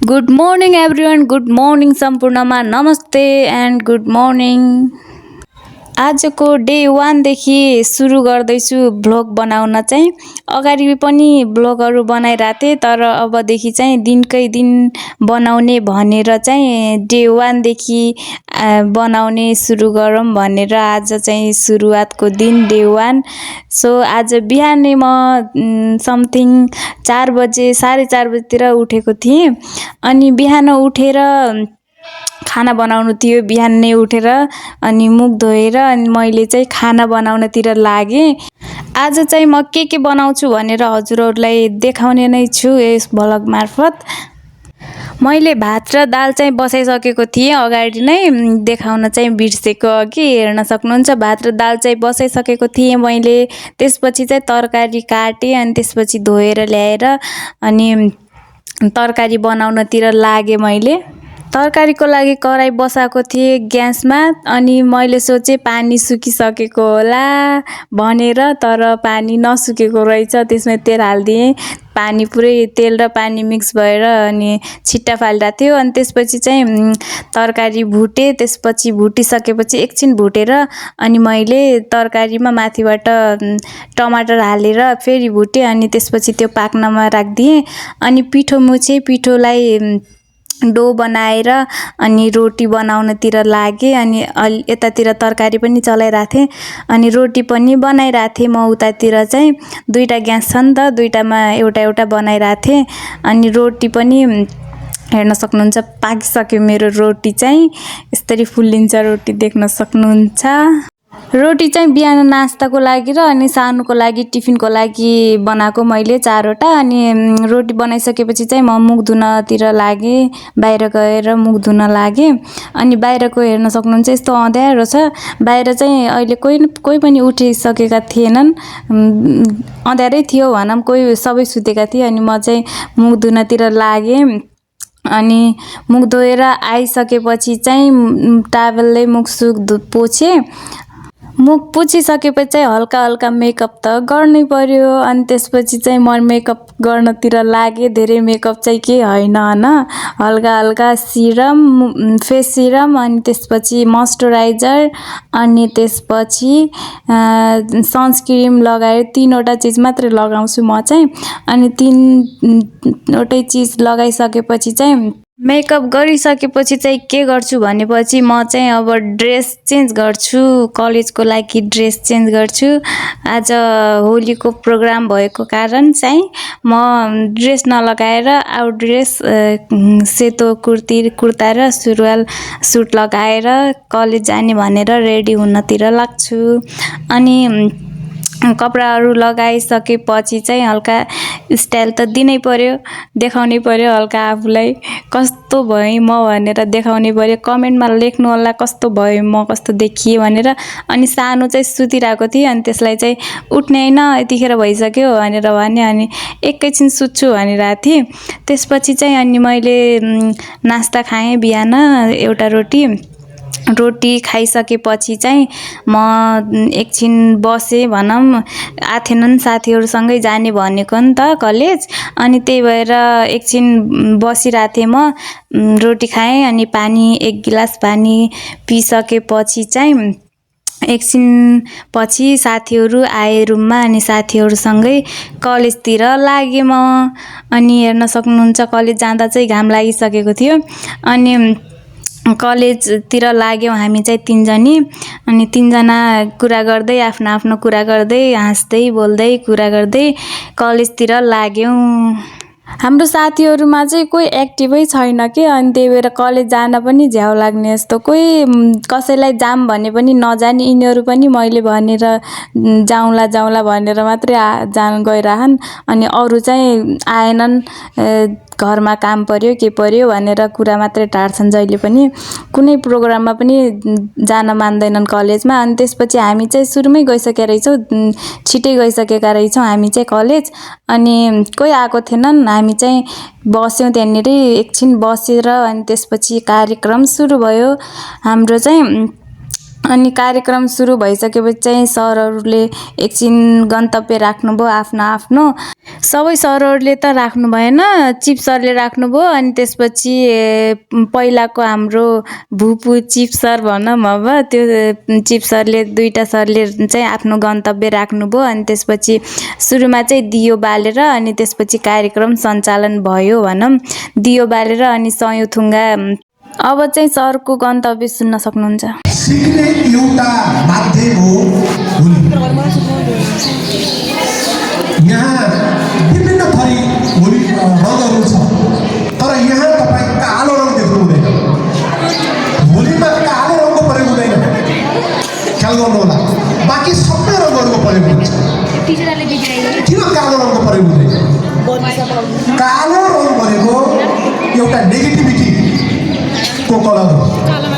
Good morning everyone, good morning सम्पूर्णमा नमस्ते and good morning. आजको डे 1 देखि सुरु गर्दैछु भ्लग बनाउन चाहिँ। अगाडि पनि भ्लगहरू बनाइरहेको थिएँ, तर अबदेखि चाहिँ दिनकै दिन बनाउने भनेर चाहिँ डे 1 देखि बनाउने सुरु गरौँ भनेर आज चाहिँ सुरुवातको दिन डे 1। सो आज बिहानै म समथिङ 4 बजे 4:30 बजेतिर उठेको थिएँ। अनि बिहान उठेर खाना बनाउनु थियो। बिहानै उठेर अनि मुख धोएर अनि मैले चाहिँ खाना बनाउनतिर लागेँ। आज चाहिँ म के बनाउँछु भनेर हजुरहरूलाई देखाउने नै छु यस भ्लग मार्फत। मैले भात र दाल चाहिँ बसाइसकेको थिएँ, अगाडि नै देखाउन चाहिँ बिर्सेको अघि हेर्न सक्नुहुन्छ। भात र दाल चाहिँ बसाइसकेको थिएँ मैले। त्यसपछि चाहिँ तरकारी काटेँ अनि त्यसपछि धोएर ल्याएर अनि तरकारी बनाउनतिर लागेँ मैले। तरकारीको लागि कराई बसाएको थिएँ ग्यासमा। अनि मैले सोचेँ पानी सुकिसकेको होला भनेर, तर पानी नसुकेको रहेछ। त्यसमा तेल हालिदिएँ, पानी पुरै तेल र पानी मिक्स भएर अनि छिट्टा फालिरहेको थियो। अनि त्यसपछि चाहिँ तरकारी भुटेँ। त्यसपछि भुटिसकेपछि एकछिन भुटेर अनि मैले तरकारीमा माथिबाट टमाटर हालेर फेरि भुटेँ। अनि त्यसपछि त्यो पाक्नमा राखिदिएँ। अनि पिठो मुछेँ, पिठोलाई डो बनाएर अनि रोटी बनाउनतिर लागेँ। अनि यतातिर तरकारी पनि चलाइरहेको थिएँ अनि रोटी पनि बनाइरहेको थिएँ। म उतातिर चाहिँ दुईवटा ग्यास छ नि त, दुईवटामा एउटा एउटा बनाइरहेको थिएँ। अनि रोटी पनि हेर्न सक्नुहुन्छ पाकिसक्यो मेरो रोटी चाहिँ। यसरी फुल्लिन्छ रोटी, देख्न सक्नुहुन्छ। रोटी चाहिँ बिहान नास्ताको लागि र अनि सानुको लागि टिफिनको लागि बनाएको मैले 4वटा। अनि रोटी बनाइसकेपछि चाहिँ म मुख धुनतिर लागेँ, बाहिर गएर मुख धुन लागेँ। अनि बाहिरको हेर्न सक्नुहुन्छ यस्तो अँध्यारो छ। बाहिर चाहिँ अहिले कोही पनि उठिसकेका थिएनन्, अँध्यारै थियो भनौँ, कोही सबै सुतेका थिए। अनि म चाहिँ मुख धुनतिर लागेँ। अनि मुख धोएर आइसकेपछि चाहिँ टावलले मुख पोछेँ। मुख पुछिसकेपछि चाहिँ हल्का हल्का मेकअप त गर्नै पर्यो। अनि त्यसपछि चाहिँ म मेकअप गर्नतिर लागेँ। धेरै मेकअप चाहिँ के होइन होइन, हल्का हल्का सिरम, फेस सिरम, अनि त्यसपछि मोइस्चराइजर, अनि त्यसपछि सनस्क्रिम लगाएर 3वटा चिज मात्रै लगाउँछु म चाहिँ। अनि 3वटै चिज लगाइसकेपछि चाहिँ मेकअप गरिसकेपछि चाहिँ के गर्छु भनेपछि म चाहिँ अब ड्रेस चेन्ज गर्छु, कलेजको लागि ड्रेस चेन्ज गर्छु। आज होलीको प्रोग्राम भएको कारण चाहिँ म ड्रेस नलगाएर आउट ड्रेस सेतो कुर्ता र सुरुवाल सुट लगाएर कलेज जाने भनेर रेडी हुनतिर लाग्छु। अनि कपडाहरू लगाइसकेपछि चाहिँ हल्का स्टाइल त दिनै पर्यो, देखाउनै पर्यो। हल्का आफूलाई कस्तो भएँ म भनेर देखाउनै पर्यो। कमेन्टमा लेख्नु होला कस्तो भएँ म, कस्तो देखिएँ भनेर। अनि सानो चाहिँ सुतिरहेको थिएँ, अनि त्यसलाई चाहिँ उठ्ने होइन यतिखेर भइसक्यो भनेर भने, अनि एकैछिन सुत्छु भनिरहेको थिएँ। त्यसपछि चाहिँ अनि मैले नास्ता खाएँ बिहान, एउटा रोटी खाइसकेपछि चाहिँ म एकछिन बसेँ भनौँ। आथेनन् साथीहरूसँगै जाने भनेको नि त कलेज। अनि त्यही भएर एकछिन बसिरहेको थिएँ म। रोटी खाएँ अनि पानी 1 गिलास पानी पिइसकेपछि चाहिँ एकछिन पछि साथीहरू आए रुममा। अनि साथीहरूसँगै कलेजतिर लागेँ म। अनि हेर्न सक्नुहुन्छ कलेज जाँदा चाहिँ घाम लागिसकेको थियो। अनि कलेजतिर लाग्यौँ हामी चाहिँ 3 जनी। अनि 3 जना कुरा गर्दै, आफ्नो आफ्नो कुरा गर्दै, हाँस्दै बोल्दै कुरा गर्दै कलेजतिर लाग्यौँ। हाम्रो साथीहरूमा चाहिँ कोही एक्टिभै छैन के। अनि त्यही भएर कलेज जान पनि झ्याउ लाग्ने जस्तो, कोही कसैलाई जाम भने पनि नजाने। यिनीहरू पनि मैले भनेर जाउँला भनेर मात्रै गइरहन्। अनि अरू चाहिँ आएनन्, घरमा काम पर्यो के पर्यो भनेर कुरा मात्रै टार्छन्। जहिले पनि कुनै प्रोग्राममा पनि जान मान्दैनन् कलेजमा। अनि त्यसपछि हामी चाहिँ सुरुमै गइसकेका रहेछौँ, छिटै गइसकेका रहेछौँ हामी चाहिँ कलेज। अनि कोही आएको थिएनन्, हामी चाहिँ बस्यौँ त्यहाँनिरै एकछिन बसेर। अनि त्यसपछि कार्यक्रम सुरु भयो हाम्रो चाहिँ। अनि कार्यक्रम सुरु भइसकेपछि चाहिँ सरहरूले एकछिन गन्तव्य राख्नुभयो आफ्नो सबै सरहरूले त राख्नु भएन, चिफ सरले राख्नुभयो। अनि त्यसपछि पहिलाको हाम्रो भूपू चिफ सर भनौँ अब, त्यो चिफ सरले दुईटा सरले चाहिँ आफ्नो गन्तव्य राख्नुभयो। अनि त्यसपछि सुरुमा चाहिँ दियो बालेर अनि त्यसपछि कार्यक्रम सञ्चालन भयो भनौँ। दियो बालेर अनि सयौथुङ्गा। अब चाहिँ सरको गन्तव्य सुन्न सक्नुहुन्छ। सिक्ने एउटा माध्यम हो होली। यहाँ विभिन्न थरी होली रङहरू छ, तर यहाँ तपाईँ कालो रङ देख्नु हुँदैन। होलीमा कालो रङको प्रयोग हुँदैन, ख्याल गर्नु होला। बाँकी सबै रङहरूको प्रयोग हुन्छ। किन कालो रङको प्रयोग हुँदैन? कालो रङ भनेको एउटा नेगेटिभिटी को कलर हो।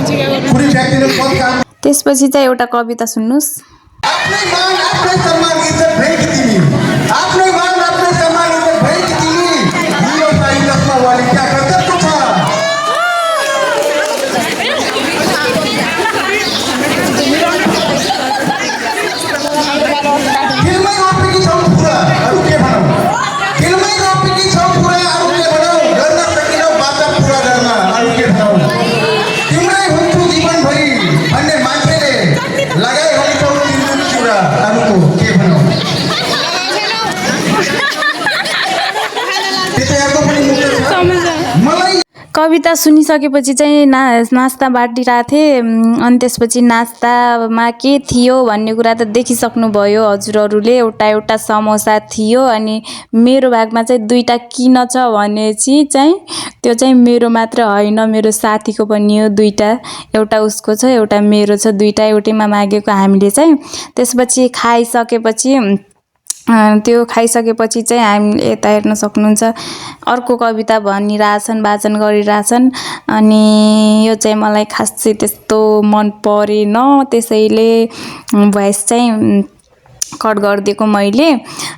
कुनै व्यक्तिले पद काम त्यसपछि चाहिँ एउटा कविता सुन्नुस्। आफ्नै मान आफ्नै सम्मान इज्जत भएकी तिमी, आफ्नै मान आफ्नै सम्मान इज्जत भएकी तिमी, हिरो साइन्समा वाली क्या कर्तव्य छ? खेलमै रोपेकी छौ पुरा, अरू के भनौँ? खेलमै रोपेकी छौ पुरा, अरू के भनौँ? गर्न सकिनौ बाचा पुरा गर्न, अरू के भनौँ? तिम्रै हुन्छु जीवनभरि भन्ने मान्छेले लगाइहाल्छौ तिम्रो चुरा, अरूको के भनौँ? त्यसैको पनि मुक्त छ। मलाई कविता सुनिसकेपछि चाहिँ नास्ता बाँडिरहेको थिएँ। अनि त्यसपछि नास्तामा के थियो भन्ने कुरा त देखिसक्नुभयो हजुरहरूले। एउटा समोसा थियो अनि मेरो भागमा चाहिँ दुईटा किन छ भनेपछि चाहिँ त्यो चाहिँ मेरो मात्र होइन, मेरो साथीको पनि हो दुईटा। एउटा उसको छ, एउटा मेरो छ, दुईटा एउटैमा मागेको हामीले चाहिँ। त्यसपछि त्यो खाइसकेपछि चाहिँ हामीले यता हेर्न सक्नुहुन्छ अर्को कविता भनिरहेछन्, वाचन गरिरहेछन्। अनि यो चाहिँ मलाई खासै त्यस्तो मन परेन, त्यसैले भोइस चाहिँ कट गरिदिएको मैले।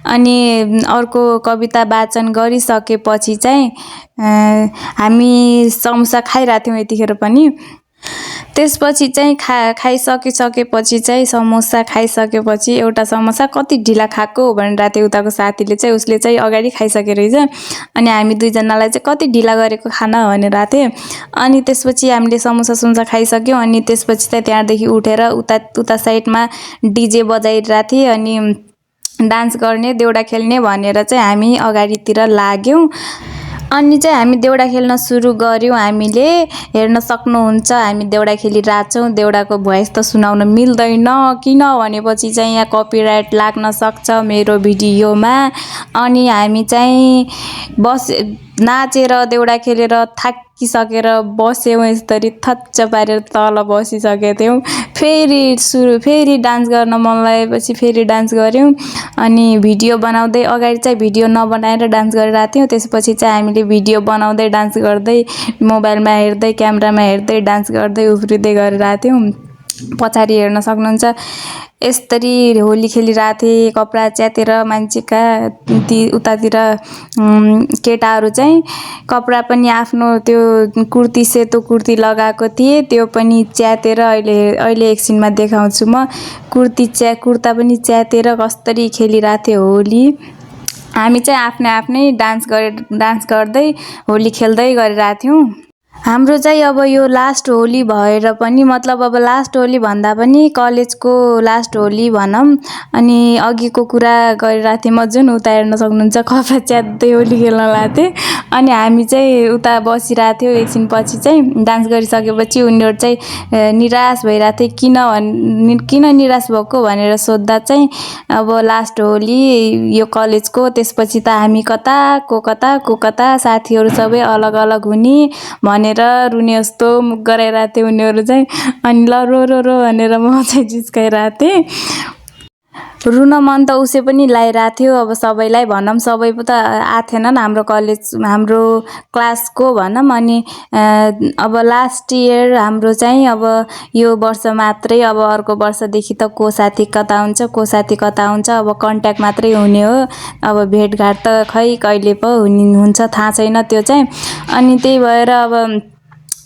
अनि अर्को कविता वाचन गरिसकेपछि चाहिँ हामी समोसा खाइरहेको थियौँ यतिखेर पनि। त्यसपछि चाहिँ खाइसकेपछि चाहिँ समोसा खाइसकेपछि एउटा समोसा कति ढिला खाएको भनेर थियो उताको साथीले चाहिँ। उसले चाहिँ अगाडि खाइसकेको रहेछ अनि हामी दुईजनालाई चाहिँ कति ढिला गरेको खाना भनेर थिएँ। अनि त्यसपछि हामीले समोसा खाइसक्यौँ। अनि त्यसपछि चाहिँ त्यहाँदेखि उठेर उता साइडमा डिजे बजाइरहेको थिएँ अनि डान्स गर्ने देउडा खेल्ने भनेर चाहिँ हामी अगाडितिर लाग्यौँ। अनि चाहिँ हामी देउडा खेल्न सुरु गऱ्यौँ। हामीले हेर्न सक्नुहुन्छ हामी देउडा खेलिरहेछौँ। देउडाको भोइस त सुनाउन मिल्दैन किन भनेपछि चाहिँ यहाँ कपिराइट लाग्न सक्छ मेरो भिडियोमा। अनि हामी चाहिँ नाचेर देउडा खेलेर थाकिसकेर बस्यौँ, यसरी थच्च पारेर तल बसिसकेका थियौँ। फेरि डान्स गर्न मन लागेपछि फेरि डान्स गऱ्यौँ। अनि भिडियो बनाउँदै अगाडि चाहिँ भिडियो नबनाएर डान्स गरिरहेको थियौँ। त्यसपछि चाहिँ हामीले भिडियो बनाउँदै डान्स गर्दै मोबाइलमा हेर्दै क्यामेरामा हेर्दै डान्स गर्दै उफ्रिँदै गरिरहेको थियौँ। पछाडि हेर्न सक्नुहुन्छ यसरी होली खेलिरहेको थिएँ कपडा च्यातेर मान्छेका। उतातिर केटाहरू चाहिँ कपडा पनि आफ्नो त्यो कुर्ती सेतो कुर्ती लगाएको थिएँ, त्यो पनि च्यातेर अहिले एकछिनमा देखाउँछु म। कुर्ता पनि च्यातेर कसरी खेलिरहेको थिएँ होली। हामी चाहिँ आफ्नै डान्स गर्दै होली खेल्दै गरिरहेको थियौँ। हाम्रो चाहिँ अब यो लास्ट होली भएर पनि मतलब अब लास्ट होली भन्दा पनि कलेजको लास्ट होली भनौँ। अनि अघिको कुरा गरिरहेको थिएँ म जुन उता हेर्न सक्नुहुन्छ कपडा च्यात्दै होली खेल्न लागेको थिएँ। अनि हामी चाहिँ उता बसिरहेको थियौँ। एकछिन पछि चाहिँ डान्स गरिसकेपछि उनीहरू चाहिँ निराश भइरहेको थिए। किन निराश भएको भनेर सोद्धा चाहिँ अब लास्ट होली यो कलेजको, त्यसपछि त हामी कता साथीहरू सबै अलग अलग हुने भनेर रुने जस्तो मुख गराइरहेको थियो उनीहरू चाहिँ। अनि ल रो भनेर म चाहिँ जिस्काइरहेको थिएँ। रुन मन त उसै पनि लागिरहेको थियो अब सबैलाई भनौँ। सबै त आएको थिएनन् हाम्रो क्लासको भनौँ। अनि अब लास्ट इयर हाम्रो चाहिँ अब यो वर्ष मात्रै, अब अर्को वर्षदेखि त को साथी कता हुन्छ अब कन्ट्याक्ट मात्रै हुने हो। अब भेटघाट त खै कहिले पो हुन्छ थाहा छैन त्यो चाहिँ। अनि त्यही भएर अब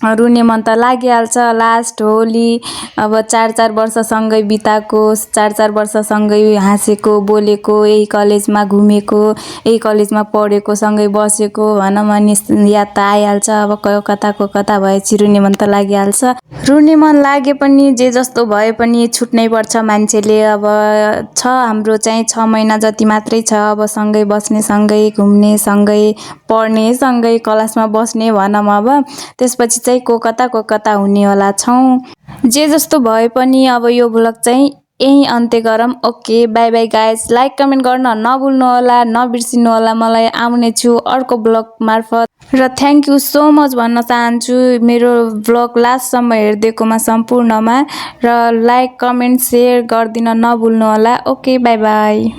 रुने मन त लागिहाल्छ। लास्ट होली अब 4 वर्ष सँगै बिताएको, 4 वर्ष सँगै हाँसेको बोलेको, यही कलेजमा घुमेको, यही कलेजमा पढेको, सँगै बसेको भनौँ अनि याद त आइहाल्छ। अब कता भएपछि रुने मन त लागिहाल्छ। रुने मन लागे पनि जे जस्तो भए पनि छुट्नै पर्छ मान्छेले। अब छ हाम्रो चाहिँ 6 महिना जति मात्रै छ। अब सँगै बस्ने, सँगै घुम्ने, सँगै पढ्ने, सँगै क्लासमा बस्ने भनौँ। अब त्यसपछि चाहिँ को कता हुने होला छौँ। जे जस्तो भए पनि अब यो भ्लग चाहिँ यही अन्त्य गरौँ। Okay by by guys. Like comment गर्न नभुल्नु होला, नबिर्सिनु होला। मलाई आउने छु अर्को भ्लग मार्फत र थ्याङ्क यू सो मच भन्न चाहन्छु मेरो भ्लग लास्टसम्म हेरिदिएकोमा सम्पूर्णमा। र लाइक कमेन्ट सेयर गरिदिन नभुल्नु होला। Okay by by.